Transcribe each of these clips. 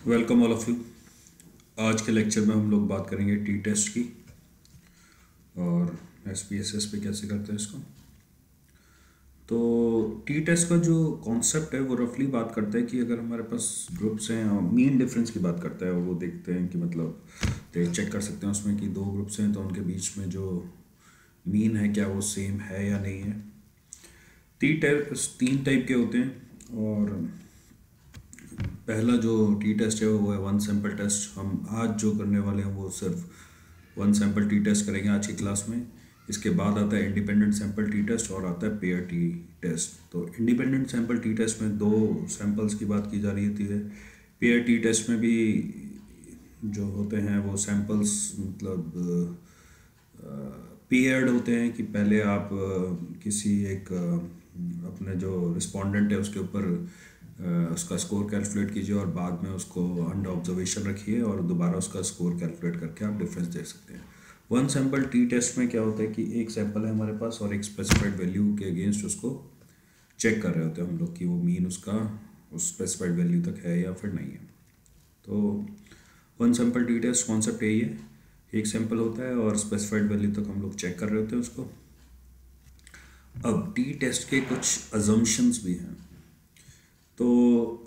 Welcome all of you. आज के lecture में हम लोग बात करेंगे टी टेस्ट की और एसपीएसएस पे कैसे करते हैं इसको। तो टी टेस्ट का जो कॉन्सेप्ट है वो रफली बात करता है कि अगर हमारे पास ग्रुप्स हैं और मीन डिफरेंस की बात करता है और वो देखते हैं कि मतलब चेक कर सकते हैं उसमें कि दो ग्रुप्स हैं तो उनके बीच में जो मीन है क्या वो सेम है या नहीं है। टी टेस्ट तीन टाइप के होते हैं और पहला जो टी टेस्ट है वो है वन सैंपल टेस्ट। हम आज जो करने वाले हैं वो सिर्फ वन सैंपल टी टेस्ट करेंगे आज की क्लास में। इसके बाद आता है इंडिपेंडेंट सैंपल टी टेस्ट और आता है पेयर टी टेस्ट। तो इंडिपेंडेंट सैंपल टी टेस्ट में दो सैंपल्स की बात की जा रही होती है। पेयर टी टेस्ट में भी जो होते हैं वो सैंपल्स मतलब पेयर्ड होते हैं कि पहले आप किसी एक अपने जो रिस्पोंडेंट है उसके ऊपर उसका स्कोर कैलकुलेट कीजिए और बाद में उसको अंडर ऑब्जर्वेशन रखिए और दोबारा उसका स्कोर कैलकुलेट करके आप डिफरेंस देख सकते हैं। वन सैंपल टी टेस्ट में क्या होता है कि एक सैंपल है हमारे पास और एक स्पेसिफाइड वैल्यू के अगेंस्ट उसको चेक कर रहे होते हैं हम लोग कि वो मीन उसका उस स्पेसिफाइड वैल्यू तक है या फिर नहीं है। तो one sample T test concept यही है, एक सैंपल होता है और स्पेसिफाइड वैल्यू तक हम लोग चेक कर रहे होते हैं उसको। अब टी टेस्ट के कुछ अजम्पशंस भी हैं। तो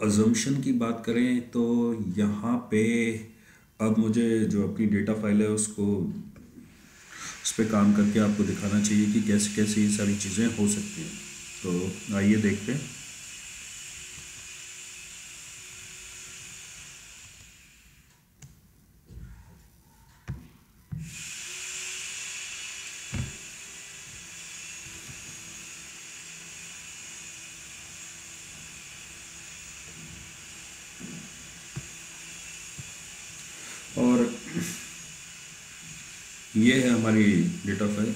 अजम्पशन की बात करें तो यहाँ पे अब मुझे जो अपनी डेटा फाइल है उसको उस पर काम करके आपको दिखाना चाहिए कि कैसे कैसे ये सारी चीज़ें हो सकती हैं। तो आइए देखते हैं। और ये है हमारी डेटा फाइल।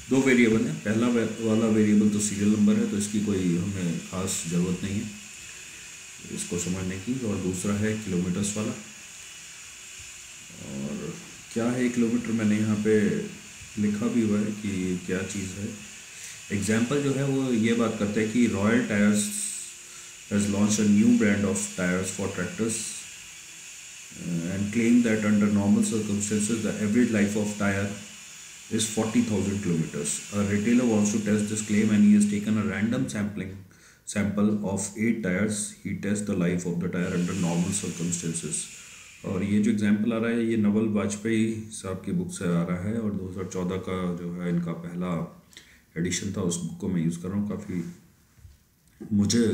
दो वेरिएबल हैं, पहला वाला वेरिएबल तो सीरियल नंबर है तो इसकी कोई हमें ख़ास ज़रूरत नहीं है इसको समझने की, और दूसरा है किलोमीटर्स वाला। और क्या है किलोमीटर मैंने यहाँ पे लिखा भी हुआ है कि क्या चीज़ है। एग्जाम्पल जो है वो ये बात करता है कि royal tyres has launch a new brand of tyres for tractors and claim that under normal circumstances the average life of tire is 40,000 kilometers. A retailer wants to test this claim and he has taken a random sample of 8 tires. He tests the life of the tire under normal circumstances. और ये जो example आ रहा है ये नवल वाजपेयी साहब की book से आ रहा है और 2014 का जो है इनका पहला एडिशन था, उस बुक को मैं यूज़ कर रहा हूँ। मुझे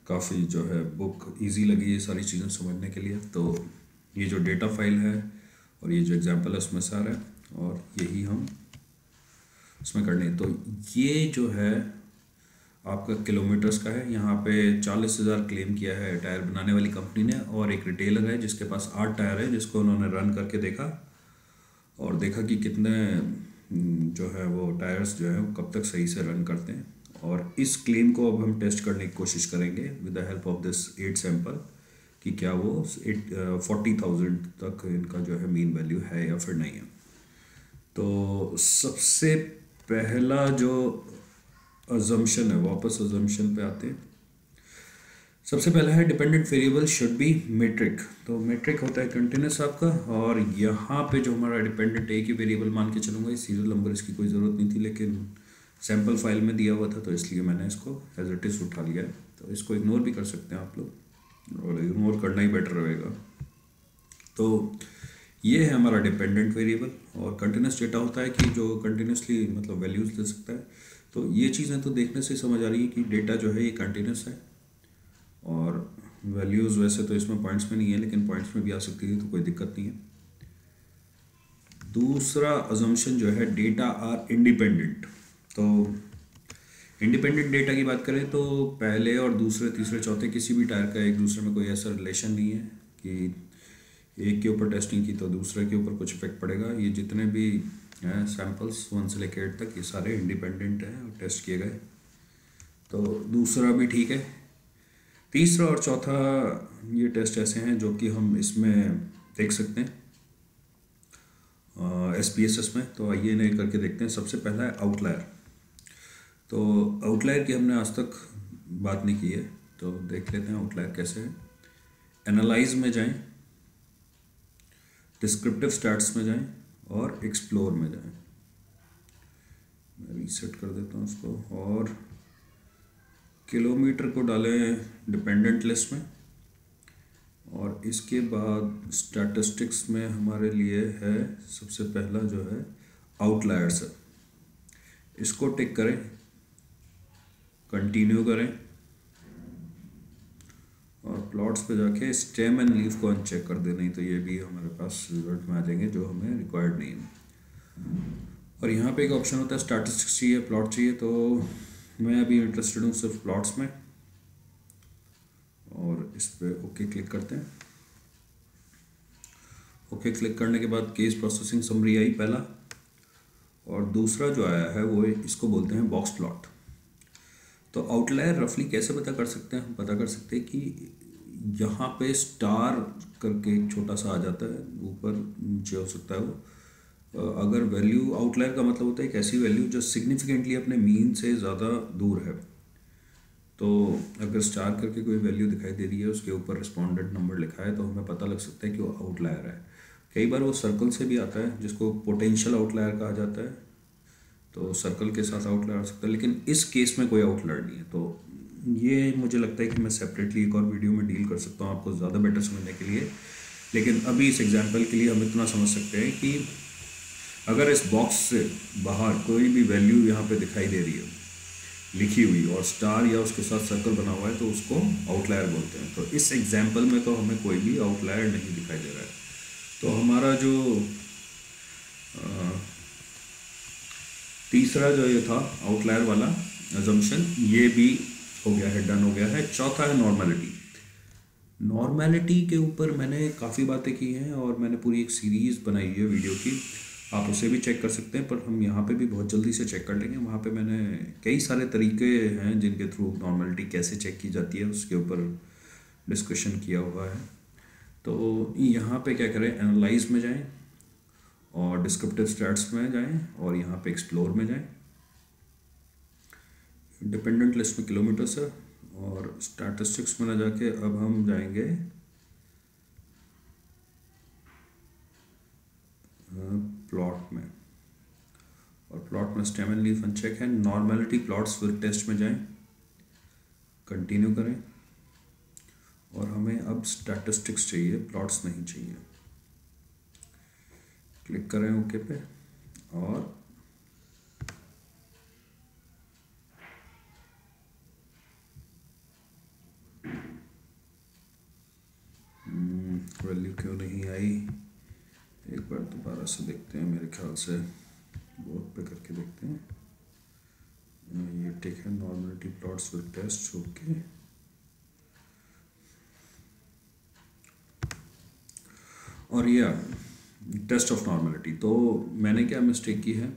काफ़ी जो है बुक इजी लगी ये सारी चीज़ें समझने के लिए। तो ये जो डेटा फाइल है और ये जो एग्जांपल है उसमें सारा है और यही हम उसमें करने। तो ये जो है आपका किलोमीटर्स का है। यहाँ पे 40,000 क्लेम किया है टायर बनाने वाली कंपनी ने और एक रिटेलर है जिसके पास 8 टायर है जिसको उन्होंने रन करके देखा और देखा कि कितने जो है वो टायर्स जो है वो कब तक सही से रन करते हैं। और इस क्लेम को अब हम टेस्ट करने की कोशिश करेंगे with the help of this 8 sample कि क्या वो 40,000 तक इनका जो है मीन वैल्यू है या फिर नहीं है। तो सबसे पहला जो अजम्पशन है, वापस अजम्पशन पे आते हैं। सबसे पहला है dependent variable should be metric. तो मेट्रिक होता है कंटिन्यूस आपका, और यहाँ पे जो हमारा डिपेंडेंट एक ही वेरिएबल मान के चलूँगा। इस सीरियल नंबर इसकी कोई ज़रूरत नहीं थी लेकिन सैम्पल फाइल में दिया हुआ था तो इसलिए मैंने इसको एज इट इज़ उठा लिया है। तो इसको इग्नोर भी कर सकते हैं आप लोग और इग्नोर करना ही बेटर रहेगा। तो ये है हमारा डिपेंडेंट वेरिएबल और कंटिन्यूस डेटा होता है कि जो कंटिन्यूसली मतलब वैल्यूज़ ले सकता है। तो ये चीज़ें तो देखने से समझ आ रही है कि डेटा जो है ये कंटिन्यूस है और वैल्यूज़ वैसे तो इसमें पॉइंट्स में नहीं है लेकिन पॉइंट्स में भी आ सकती है तो कोई दिक्कत नहीं है। दूसरा अजम्पशन जो है डेटा आर इंडिपेंडेंट। तो इंडिपेंडेंट डेटा की बात करें तो पहले और दूसरे तीसरे चौथे किसी भी टायर का एक दूसरे में कोई ऐसा रिलेशन नहीं है कि एक के ऊपर टेस्टिंग की तो दूसरे के ऊपर कुछ इफेक्ट पड़ेगा। ये जितने भी हैं सैम्पल्स 1 से लेकर 8 तक ये सारे इंडिपेंडेंट हैं और टेस्ट किए गए। तो दूसरा भी ठीक है। तीसरा और चौथा ये टेस्ट ऐसे हैं जो कि हम इसमें देख सकते हैं SPSS में। तो आइए इन्हें करके देखते हैं। सबसे पहला है आउटलायर। तो आउटलायर की हमने आज तक बात नहीं की है तो देख लेते हैं आउटलायर कैसे है। एनालाइज में जाएं, डिस्क्रिप्टिव स्टैट्स में जाएं और एक्सप्लोर में जाएं। मैं रीसेट कर देता हूँ उसको और किलोमीटर को डालें डिपेंडेंट लिस्ट में, और इसके बाद स्टैटिस्टिक्स में हमारे लिए है सबसे पहला जो है आउटलायर्स है, इसको टिक करें, कंटिन्यू करें और प्लॉट्स पे जाके स्टेम एंड लीफ को अनचेक कर दें, नहीं तो ये भी हमारे पास रिजल्ट में आ जाएंगे जो हमें रिक्वायर्ड नहीं है। और यहाँ पे एक ऑप्शन होता है स्टैटिस्टिक्स चाहिए, प्लॉट चाहिए, तो मैं अभी इंटरेस्टेड हूँ सिर्फ प्लॉट्स में, और इस पर ओके क्लिक करते हैं। ओके क्लिक करने के बाद केस प्रोसेसिंग समरी आई पहला, और दूसरा जो आया है वो इसको बोलते हैं बॉक्स प्लॉट। तो आउटलायर रफली कैसे पता कर सकते हैं? हम पता कर सकते हैं कि यहाँ पे स्टार करके एक छोटा सा आ जाता है, ऊपर नीचे हो सकता है वो। अगर वैल्यू, आउटलायर का मतलब होता है एक ऐसी वैल्यू जो सिग्निफिकेंटली अपने मीन से ज़्यादा दूर है। तो अगर स्टार करके कोई वैल्यू दिखाई दे रही है, उसके ऊपर रिस्पॉन्डेंट नंबर लिखा है, तो हमें पता लग सकता है कि वो आउटलायर है। कई बार वो सर्कल से भी आता है, जिसको पोटेंशियल आउटलायर कहा जाता है, तो सर्कल के साथ आउटलायर आ सकता है, लेकिन इस केस में कोई आउटलायर नहीं है। तो ये मुझे लगता है कि मैं सेपरेटली एक और वीडियो में डील कर सकता हूँ आपको ज़्यादा बेटर समझने के लिए। लेकिन अभी इस एग्जांपल के लिए हम इतना समझ सकते हैं कि अगर इस बॉक्स से बाहर कोई भी वैल्यू यहाँ पे दिखाई दे रही है लिखी हुई, और स्टार या उसके साथ सर्कल बना हुआ है, तो उसको आउटलायर बोलते हैं। तो इस एग्जाम्पल में तो हमें कोई भी आउटलायर नहीं दिखाई दे रहा है। तो हमारा जो तीसरा जो ये था आउटलायर वाला अजम्पशन, ये भी हो गया है, डन हो गया है। चौथा है नॉर्मलिटी। नॉर्मलिटी के ऊपर मैंने काफ़ी बातें की हैं और मैंने पूरी एक सीरीज़ बनाई है वीडियो की, आप उसे भी चेक कर सकते हैं, पर हम यहाँ पे भी बहुत जल्दी से चेक कर लेंगे। वहाँ पे मैंने कई सारे तरीके हैं जिनके थ्रू नॉर्मलिटी कैसे चेक की जाती है उसके ऊपर डिस्कशन किया हुआ है। तो यहाँ पे क्या करें, एनालाइज में जाएं और डिस्क्रिप्टिव स्टैट्स में जाएं और यहाँ पे एक्सप्लोर में जाएं। डिपेंडेंट लिस्ट में किलोमीटर्स है, और स्टैटिस्टिक्स में ना जाके अब हम जाएंगे प्लॉट में, और प्लॉट में स्टेम एंड लीफ अनचेक है। नॉर्मलिटी प्लॉट्स विद टेस्ट में जाएं, कंटिन्यू करें, और हमें अब स्टैटिस्टिक्स चाहिए, प्लॉट्स नहीं चाहिए। क्लिक करें ओके पे, और वैल्यू क्यों नहीं आई, एक बार दोबारा से देखते हैं। मेरे ख्याल से बोर्ड पे करके देखते हैं। ये ठीक है, normality plots with test, okay. और ये टेस्ट ऑफ नॉर्मलिटी, तो मैंने क्या मिस्टेक की है,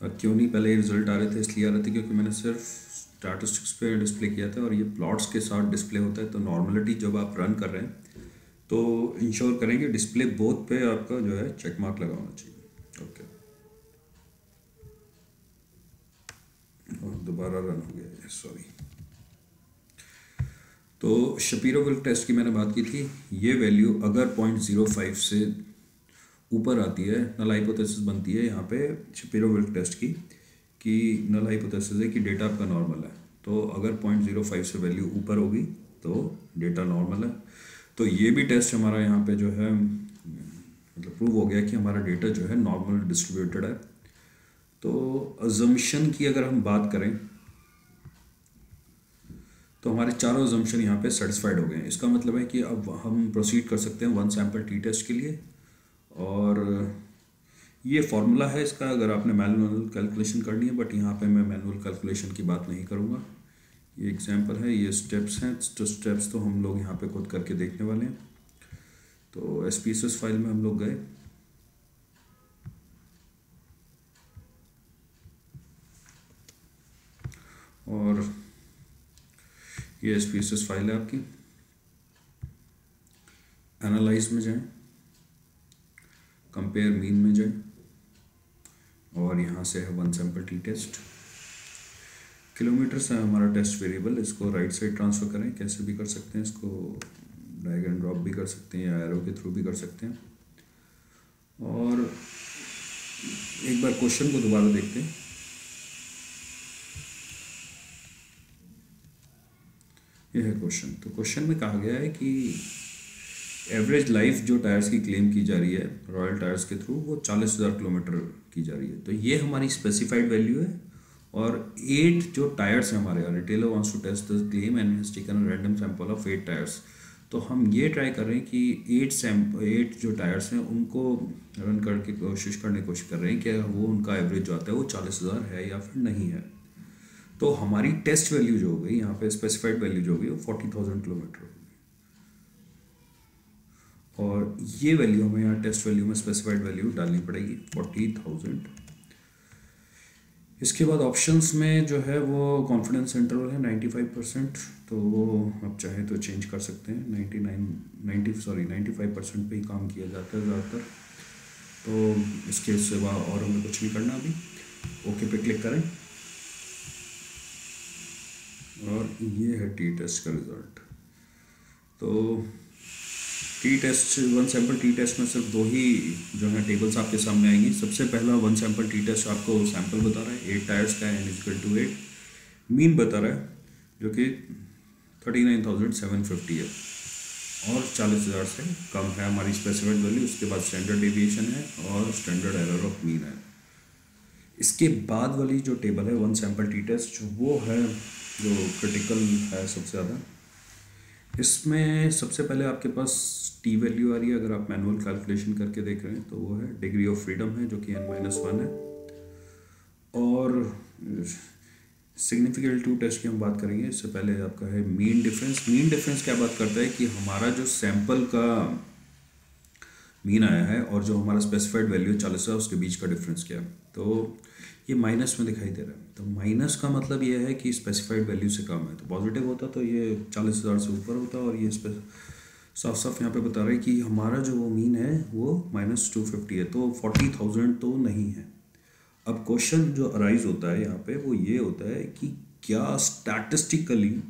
क्यों नहीं पहले रिजल्ट आ रहे थे, इसलिए आ रहे थे क्योंकि मैंने सिर्फ स्टैटिस्टिक्स पे डिस्प्ले किया था, और ये प्लॉट्स के साथ डिस्प्ले होता है। तो नॉर्मलिटी जब आप रन कर रहे हैं तो इंश्योर करें कि डिस्प्ले बोथ पे आपका जो है चेक मार्क लगा होना चाहिए। ओके, और दोबारा रन हो गया है, सॉरी। तो शपीरो-विल्क टेस्ट की मैंने बात की थी। ये वैल्यू अगर 0.05 से ऊपर आती है, नल हाइपोथेसिस बनती है यहाँ पे शपीरो-विल्क टेस्ट की, कि नल हाइपोथेसिस है कि डेटा आपका नॉर्मल है। तो अगर 0.05 से वैल्यू ऊपर होगी तो डेटा नॉर्मल है। तो ये भी टेस्ट हमारा यहाँ पे जो है मतलब प्रूव हो गया कि हमारा डेटा जो है नॉर्मल डिस्ट्रीब्यूटेड है। तो अजम्पशन की अगर हम बात करें तो हमारे चारों अजम्पशन यहाँ पे सेटिस्फाइड हो गए हैं। इसका मतलब है कि अब हम प्रोसीड कर सकते हैं वन सैम्पल टी टेस्ट के लिए। और ये फार्मूला है इसका, अगर आपने मैनुअल कैलकुलेशन करनी है, बट यहाँ पे मैं मैनुअल कैलकुलेशन की बात नहीं करूँगा। ये एग्जांपल है, ये स्टेप्स हैं, तो स्टेप्स तो हम लोग यहाँ पे खुद करके देखने वाले हैं। तो SPSS फाइल में हम लोग गए, और ये SPSS फाइल है आपकी। एनालाइज में जाएं, कंपेयर मीन में जाएं, और यहाँ से है one sample T test. Kilometre से हमारा टेस्ट वेरिएबल, इसको राइट साइड ट्रांसफ़र करें, कैसे भी कर सकते हैं, इसको ड्रैग एंड ड्रॉप भी कर सकते हैं या एरो के थ्रू भी कर सकते हैं। और एक बार क्वेश्चन को दोबारा देखते हैं। यह है क्वेश्चन। तो क्वेश्चन में कहा गया है कि एवरेज लाइफ जो टायर्स की क्लेम की जा रही है रॉयल टायर्स के थ्रू, वो 40,000 किलोमीटर की जा रही है। तो ये हमारी स्पेसिफाइड वैल्यू है। और 8 जो टायर्स हैं हमारे, retailer wants to test the claim and has taken random sample of 8 tyres. तो हम ये ट्राई कर रहे हैं कि 8 जो टायर्स हैं उनको रन करके कोशिश कर रहे हैं कि वो उनका एवरेज जो आता है वो 40,000 है या फिर नहीं है। तो हमारी टेस्ट वैल्यू जो हो गई यहाँ पे, स्पेसिफाइड वैल्यू जो होगी वो 40,000 किलोमीटर होगी। और ये वैल्यू हमें यहाँ टेस्ट वैल्यू में स्पेसिफाइड वैल्यू डालनी पड़ेगी 40,000। इसके बाद ऑप्शंस में जो है वो कॉन्फिडेंस इंटरवल है 95%, तो वो आप चाहें तो चेंज कर सकते हैं। 95% पे ही काम किया जाता है ज़्यादातर। तो इसके सिवा और हमें कुछ नहीं करना अभी। ओके पे क्लिक करें और ये है टी टेस्ट का रिज़ल्ट। तो T test, one sample T test में सिर्फ 2 ही जो है टेबल्स आपके सामने आएंगी। सबसे पहला वन सैम्पल टी टेस्ट आपको सैम्पल बता रहा है 8 टायर्स का है n = 8, मीन बता रहा है जो कि 39,750 है और 40,000 से कम है हमारी स्पेसिफाइड वैल्यू। उसके बाद स्टैंडर्ड डेविएशन है और स्टैंडर्ड एरर ऑफ मीन है। इसके बाद वाली जो टेबल है वन सैम्पल टी टेस्ट, वो है जो क्रिटिकल है सबसे ज़्यादा। इसमें सबसे पहले आपके पास टी वैल्यू आ रही है। अगर आप मैनुअल कैलकुलेशन करके देख रहे हैं तो वो है डिग्री ऑफ फ्रीडम है जो कि n-1 है। और सिग्निफिकेंट टेस्ट की हम बात करेंगे। इससे पहले आपका है मीन डिफरेंस। मीन डिफरेंस क्या बात करता है कि हमारा जो सैंपल का मीन आया है और जो हमारा स्पेसिफाइड वैल्यू 40 है उसके बीच का डिफरेंस क्या है। तो ये माइनस में दिखाई दे रहा है। तो माइनस का मतलब ये है कि स्पेसिफाइड वैल्यू से कम है। तो पॉजिटिव होता तो ये 40,000 से ऊपर होता। और ये साफ साफ यहाँ पे बता रहा है कि हमारा जो वो मीन है वो -250 है, तो 40,000 तो नहीं है। अब क्वेश्चन जो अराइज होता है यहाँ पे वो ये होता है कि क्या स्टैटिस्टिकली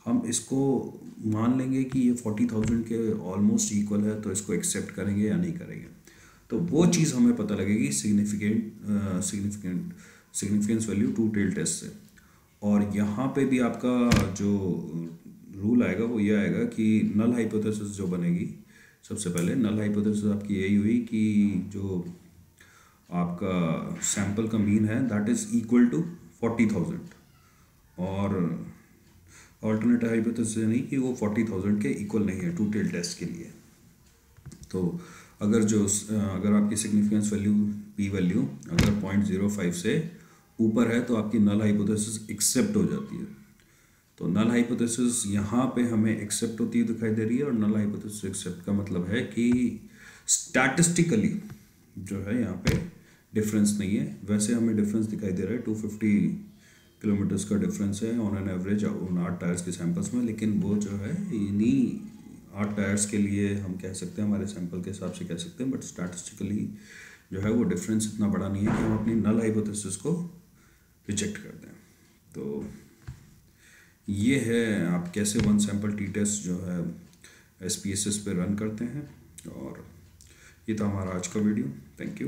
हम इसको मान लेंगे कि ये 40,000 के ऑलमोस्ट इक्वल है तो इसको एक्सेप्ट करेंगे या नहीं करेंगे। तो वो चीज़ हमें पता लगेगी significance value two tail test से। और यहाँ पे भी आपका जो रूल आएगा वो ये आएगा कि नल हाइपोथेसिस जो बनेगी, सबसे पहले नल हाइपोथेसिस आपकी यही हुई कि जो आपका सैंपल का मीन है दैट इज़ इक्वल टू 40,000। और ऑल्टरनेट हाइपोथेसिस नहीं कि वो 40,000 के इक्वल नहीं है टू टेल टेस्ट के लिए। तो अगर आपकी सिग्निफिकेंस वैल्यू पी वैल्यू अगर 0.05 से ऊपर है तो आपकी नल हाइपोथेसिस एक्सेप्ट हो जाती है। तो नल हाइपोथेसिस यहाँ पे हमें एक्सेप्ट होती हुई दिखाई दे रही है। और नल हाइपोथेसिस एक्सेप्ट का मतलब है कि स्टैटिस्टिकली जो है यहाँ पे डिफरेंस नहीं है। वैसे हमें डिफरेंस दिखाई दे रहा है 250 किलोमीटर्स का डिफरेंस है ऑन एन एवरेज उन 8 टायर्स के सैंपल्स में। लेकिन वो जो है इन्हीं 8 टायर्स के लिए हम कह सकते हैं, हमारे सैंपल के हिसाब से कह सकते हैं, बट स्टैटिस्टिकली जो है वो डिफरेंस इतना बड़ा नहीं है कि हम अपनी नल हाइपोथेसिस को रिजेक्ट कर दें। तो ये है आप कैसे वन सैंपल टी टेस्ट जो है SPSS पे रन करते हैं। और ये था हमारा आज का वीडियो। Thank you.